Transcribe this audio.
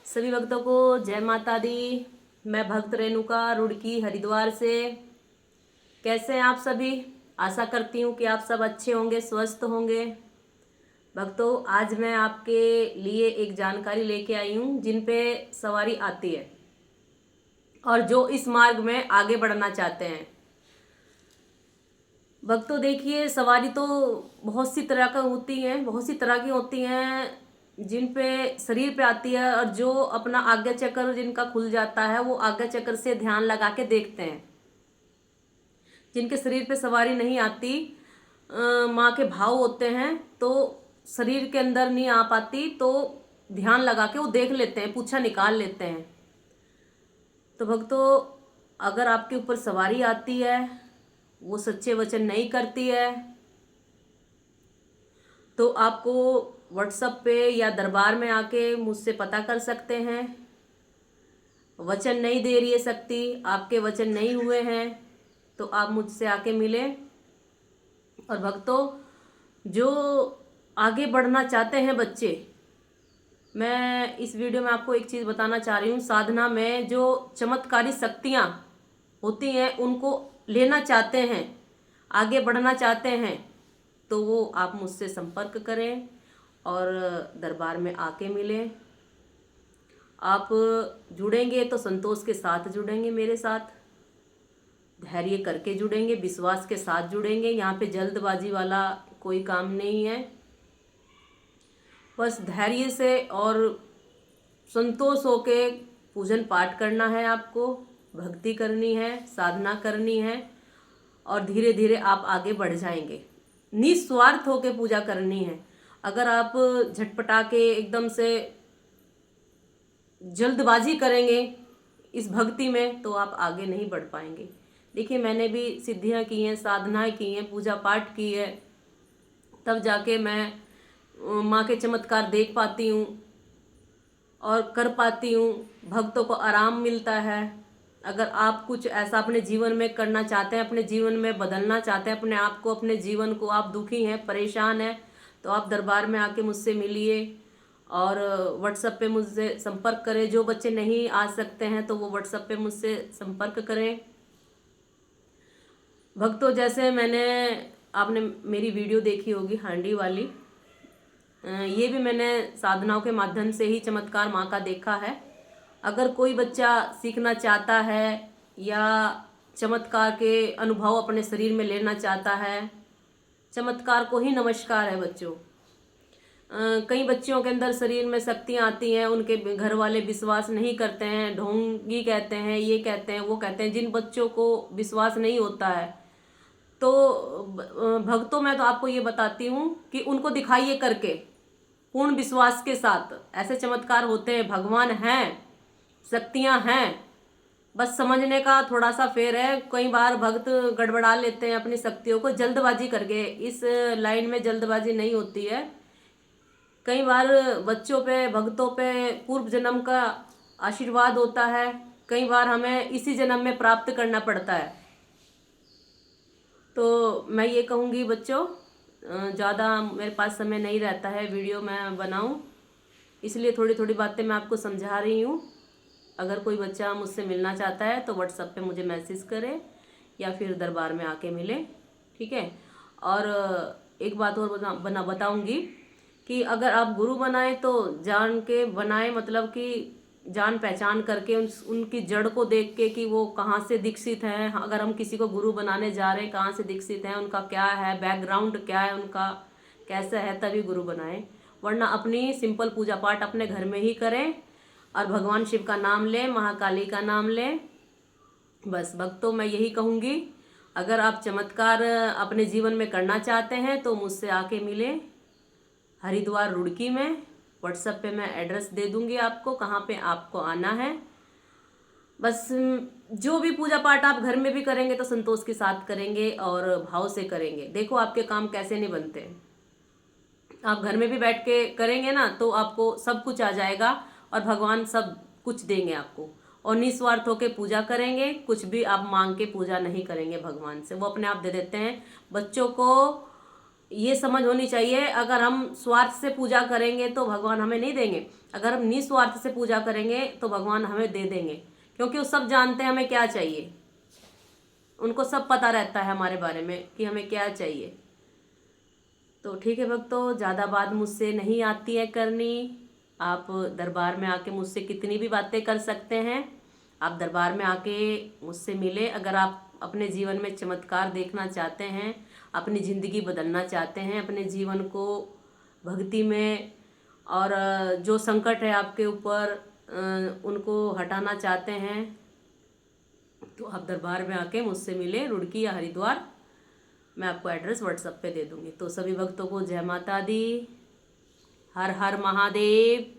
सभी भक्तों को जय माता दी। मैं भक्त रेणुका रुड़की हरिद्वार से। कैसे हैं आप सभी? आशा करती हूँ कि आप सब अच्छे होंगे, स्वस्थ होंगे। भक्तों, आज मैं आपके लिए एक जानकारी लेके आई हूँ जिन पे सवारी आती है और जो इस मार्ग में आगे बढ़ना चाहते हैं। भक्तों देखिए, सवारी तो बहुत सी तरह का होती हैं, बहुत सी तरह की होती हैं जिन पे शरीर पे आती है, और जो अपना आज्ञा चक्र जिनका खुल जाता है वो आज्ञा चक्र से ध्यान लगा के देखते हैं। जिनके शरीर पे सवारी नहीं आती, माँ के भाव होते हैं तो शरीर के अंदर नहीं आ पाती, तो ध्यान लगा के वो देख लेते हैं, पूछा निकाल लेते हैं। तो भक्तों, अगर आपके ऊपर सवारी आती है, वो सच्चे वचन नहीं करती है, तो आपको व्हाट्सएप पे या दरबार में आके मुझसे पता कर सकते हैं। वचन नहीं दे रही है शक्ति, आपके वचन नहीं हुए हैं, तो आप मुझसे आके मिलें। और भक्तों, जो आगे बढ़ना चाहते हैं बच्चे, मैं इस वीडियो में आपको एक चीज़ बताना चाह रही हूँ। साधना में जो चमत्कारी शक्तियाँ होती हैं उनको लेना चाहते हैं, आगे बढ़ना चाहते हैं, तो वो आप मुझसे संपर्क करें और दरबार में आके मिलें। आप जुड़ेंगे तो संतोष के साथ जुड़ेंगे, मेरे साथ धैर्य करके जुड़ेंगे, विश्वास के साथ जुड़ेंगे। यहाँ पे जल्दबाजी वाला कोई काम नहीं है। बस धैर्य से और संतोष होके पूजन पाठ करना है, आपको भक्ति करनी है, साधना करनी है, और धीरे धीरे आप आगे बढ़ जाएंगे। निस्वार्थ होके पूजा करनी है। अगर आप झटपटा के एकदम से जल्दबाजी करेंगे इस भक्ति में, तो आप आगे नहीं बढ़ पाएंगे। देखिए, मैंने भी सिद्धियां की हैं, साधनाएं की हैं, पूजा पाठ की है, तब जाके मैं माँ के चमत्कार देख पाती हूँ और कर पाती हूँ। भक्तों को आराम मिलता है। अगर आप कुछ ऐसा अपने जीवन में करना चाहते हैं, अपने जीवन में बदलना चाहते हैं अपने आप को, अपने जीवन को, आप दुखी हैं, परेशान हैं, तो आप दरबार में आके मुझसे मिलिए और व्हाट्सएप पे मुझसे संपर्क करें। जो बच्चे नहीं आ सकते हैं तो वो व्हाट्सएप पे मुझसे संपर्क करें। भक्तों, जैसे आपने मेरी वीडियो देखी होगी हांडी वाली, ये भी मैंने साधनाओं के माध्यम से ही चमत्कार माँ का देखा है। अगर कोई बच्चा सीखना चाहता है या चमत्कार के अनुभव अपने शरीर में लेना चाहता है, चमत्कार को ही नमस्कार है बच्चों। कई बच्चियों के अंदर शरीर में शक्तियाँ आती हैं, उनके घर वाले विश्वास नहीं करते हैं, ढोंगी कहते हैं, ये कहते हैं, वो कहते हैं। जिन बच्चों को विश्वास नहीं होता है, तो भक्तों, मैं तो आपको ये बताती हूँ कि उनको दिखाइए करके, पूर्ण विश्वास के साथ। ऐसे चमत्कार होते हैं, भगवान हैं, शक्तियाँ हैं, बस समझने का थोड़ा सा फेर है। कई बार भक्त गड़बड़ा लेते हैं अपनी शक्तियों को जल्दबाजी करके। इस लाइन में जल्दबाजी नहीं होती है। कई बार बच्चों पे, भक्तों पे पूर्व जन्म का आशीर्वाद होता है, कई बार हमें इसी जन्म में प्राप्त करना पड़ता है। तो मैं ये कहूँगी बच्चों, ज़्यादा मेरे पास समय नहीं रहता है वीडियो मैं बनाऊँ, इसलिए थोड़ी थोड़ी बातें मैं आपको समझा रही हूँ। अगर कोई बच्चा मुझसे मिलना चाहता है तो व्हाट्सएप पे मुझे मैसेज करे या फिर दरबार में आके मिले, ठीक है। और एक बात और बताऊँगी कि अगर आप गुरु बनाए तो जान के बनाए, मतलब कि जान पहचान करके उनकी जड़ को देख के कि वो कहाँ से दीक्षित हैं। अगर हम किसी को गुरु बनाने जा रहे हैं, कहाँ से दीक्षित हैं, उनका क्या है बैकग्राउंड, क्या है उनका, कैसा है, तभी गुरु बनाएं। वरना अपनी सिंपल पूजा पाठ अपने घर में ही करें और भगवान शिव का नाम लें, महाकाली का नाम लें। बस भक्तों, मैं यही कहूँगी, अगर आप चमत्कार अपने जीवन में करना चाहते हैं तो मुझसे आके मिलें हरिद्वार रुड़की में। व्हाट्सएप पे मैं एड्रेस दे दूंगी आपको, कहाँ पे आपको आना है। बस जो भी पूजा पाठ आप घर में भी करेंगे तो संतोष के साथ करेंगे और भाव से करेंगे। देखो आपके काम कैसे नहीं बनते। आप घर में भी बैठ के करेंगे ना तो आपको सब कुछ आ जाएगा और भगवान सब कुछ देंगे आपको। और निस्वार्थ होकर पूजा करेंगे, कुछ भी आप मांग के पूजा नहीं करेंगे भगवान से, वो अपने आप दे देते हैं। बच्चों को ये समझ होनी चाहिए, अगर हम स्वार्थ से पूजा करेंगे तो भगवान हमें नहीं देंगे, अगर हम निस्वार्थ से पूजा करेंगे तो भगवान हमें दे देंगे, क्योंकि वो सब जानते हैं हमें क्या चाहिए। उनको सब पता रहता है हमारे बारे में कि हमें क्या चाहिए। तो ठीक है भक्तों, ज़्यादा बात मुझसे नहीं आती है करनी। आप दरबार में आके मुझसे कितनी भी बातें कर सकते हैं। आप दरबार में आके मुझसे मिले। अगर आप अपने जीवन में चमत्कार देखना चाहते हैं, अपनी ज़िंदगी बदलना चाहते हैं, अपने जीवन को भक्ति में और जो संकट है आपके ऊपर उनको हटाना चाहते हैं, तो आप दरबार में आके मुझसे मिले, रुड़की या हरिद्वार। मैं आपको एड्रेस व्हाट्सएप पे दे दूँगी। तो सभी भक्तों को जय माता दी, हर हर महादेव।